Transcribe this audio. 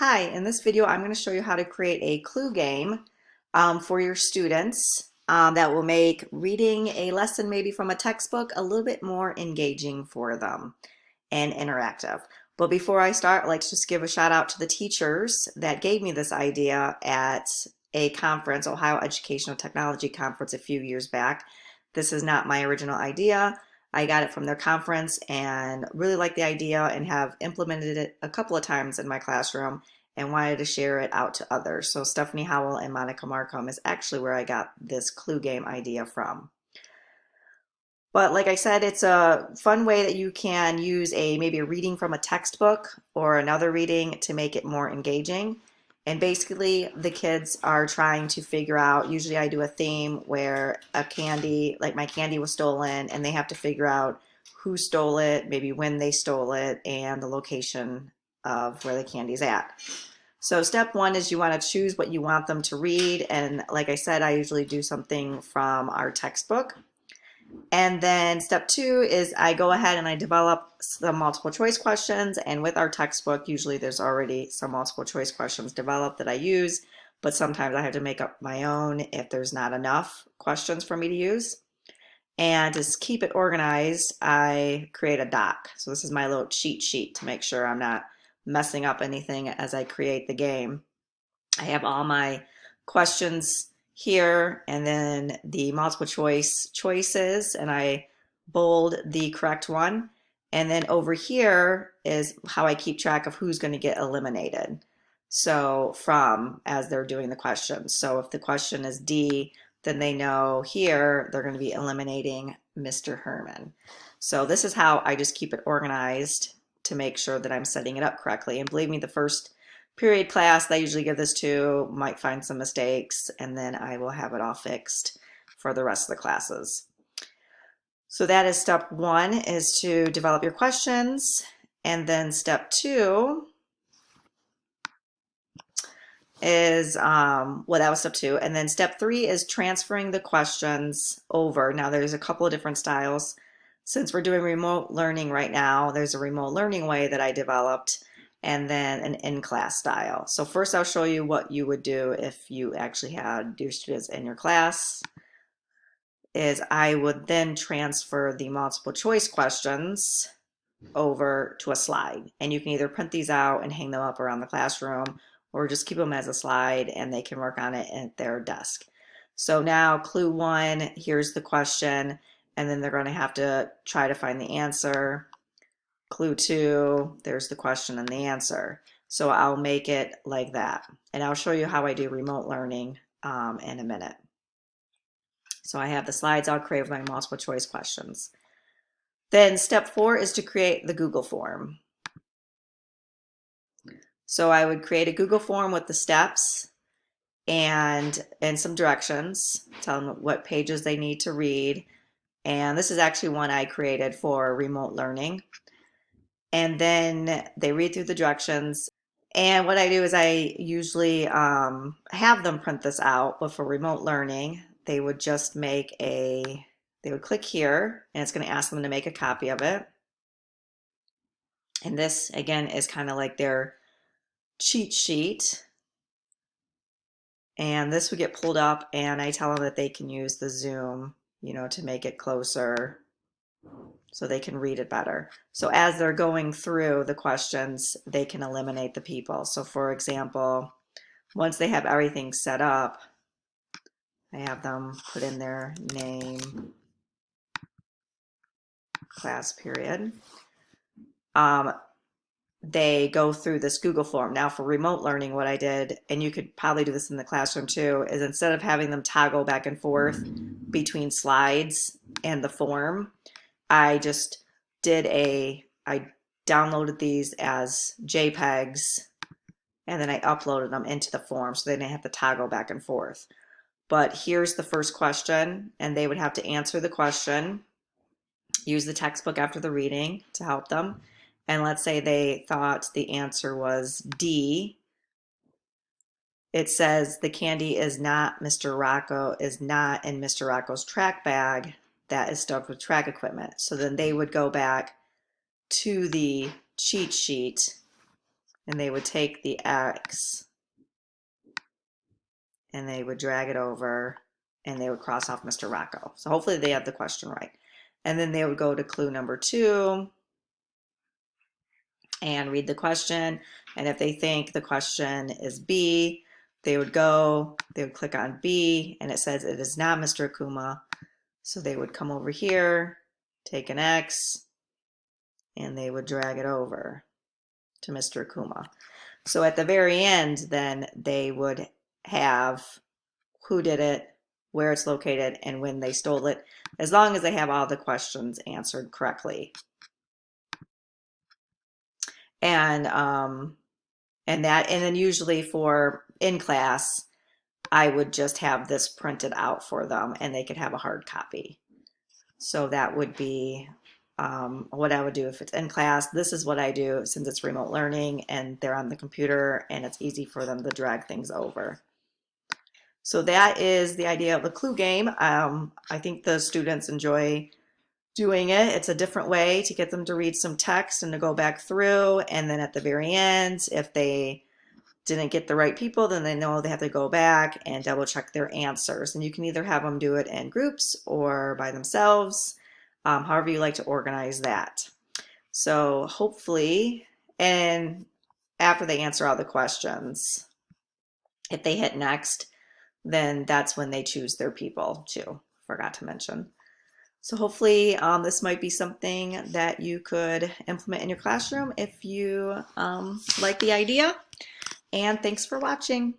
Hi, in this video I'm going to show you how to create a clue game for your students that will make reading a lesson maybe from a textbook a little bit more engaging for them and interactive. But before I start, I'd like to just give a shout out to the teachers that gave me this idea at a conference, Ohio Educational Technology Conference a few years back. This is not my original idea. I got it from their conference and really liked the idea and have implemented it a couple of times in my classroom and wanted to share it out to others. So Stephanie Howell and Monica Markham is actually where I got this clue game idea from. But like I said, it's a fun way that you can use maybe a reading from a textbook or another reading to make it more engaging. And basically the kids are trying to figure out, usually I do a theme where a candy, like my candy was stolen, and they have to figure out who stole it, maybe when they stole it, and the location of where the candy's at. So step one is you want to choose what you want them to read. And like I said, I usually do something from our textbook. And then step two is I go ahead and I develop some multiple choice questions. And with our textbook, usually there's already some multiple choice questions developed that I use, but sometimes I have to make up my own if there's not enough questions for me to use. And to keep it organized, I create a doc. So this is my little cheat sheet to make sure I'm not messing up anything as I create the game. I have all my questions here and then the multiple choices, and I bold the correct one. And then over here is how I keep track of who's going to get eliminated. So as they're doing the questions. So if the question is D, then they know here they're going to be eliminating Mr. Herman. So this is how I just keep it organized to make sure that I'm setting it up correctly. And believe me, the first period class that I usually give this to might find some mistakes, and then I will have it all fixed for the rest of the classes. So that is step one, is to develop your questions. And then step two is, that was step two. And then step three is transferring the questions over. Now there's a couple of different styles. Since we're doing remote learning right now, there's a remote learning way that I developed, and then an in-class style. So first I'll show you what you would do if you actually had your students in your class. Is I would then transfer the multiple choice questions over to a slide. And you can either print these out and hang them up around the classroom, or just keep them as a slide and they can work on it at their desk. So now clue one, here's the question, and then they're going to have to try to find the answer. Clue two, there's the question and the answer. So I'll make it like that. And I'll show you how I do remote learning in a minute. So I have the slides I'll create with my multiple choice questions. Then step four is to create the Google form. So I would create a Google form with the steps and some directions, tell them what pages they need to read. And this is actually one I created for remote learning. And then they read through the directions. And what I do is I usually have them print this out, but for remote learning, they would just they would click here, and it's going to ask them to make a copy of it. And this, again, is kind of like their cheat sheet. And this would get pulled up, and I tell them that they can use the Zoom, to make it closer so they can read it better. So as they're going through the questions, they can eliminate the people. So for example, once they have everything set up, I have them put in their name, class period. They go through this Google form. Now for remote learning, what I did, and you could probably do this in the classroom too, is instead of having them toggle back and forth between slides and the form, I just I downloaded these as JPEGs, and then I uploaded them into the form so they didn't have to toggle back and forth. But here's the first question, and they would have to answer the question, use the textbook after the reading to help them. And let's say they thought the answer was D. It says the candy is not in Mr. Rocco's track bag that is stuffed with track equipment. So then they would go back to the cheat sheet and they would take the X and they would drag it over and they would cross off Mr. Rocco. So hopefully they have the question right. And then they would go to clue number 2 and read the question. And if they think the question is B, they would click on B, and it says it is not Mr. Akuma. So they would come over here, take an X, and they would drag it over to Mr. Akuma. So at the very end, then they would have who did it, where it's located, and when they stole it, as long as they have all the questions answered correctly. And then usually for in class, I would just have this printed out for them and they could have a hard copy. So that would be what I would do if it's in class. This is what I do since it's remote learning and they're on the computer and it's easy for them to drag things over. So that is the idea of the clue game. I think the students enjoy doing it. It's a different way to get them to read some text and to go back through. And then at the very end, if they didn't get the right people, then they know they have to go back and double check their answers. And you can either have them do it in groups or by themselves, however you like to organize that. So hopefully, and after they answer all the questions, if they hit next, then that's when they choose their people too. Forgot to mention. So hopefully this might be something that you could implement in your classroom if you like the idea. And thanks for watching.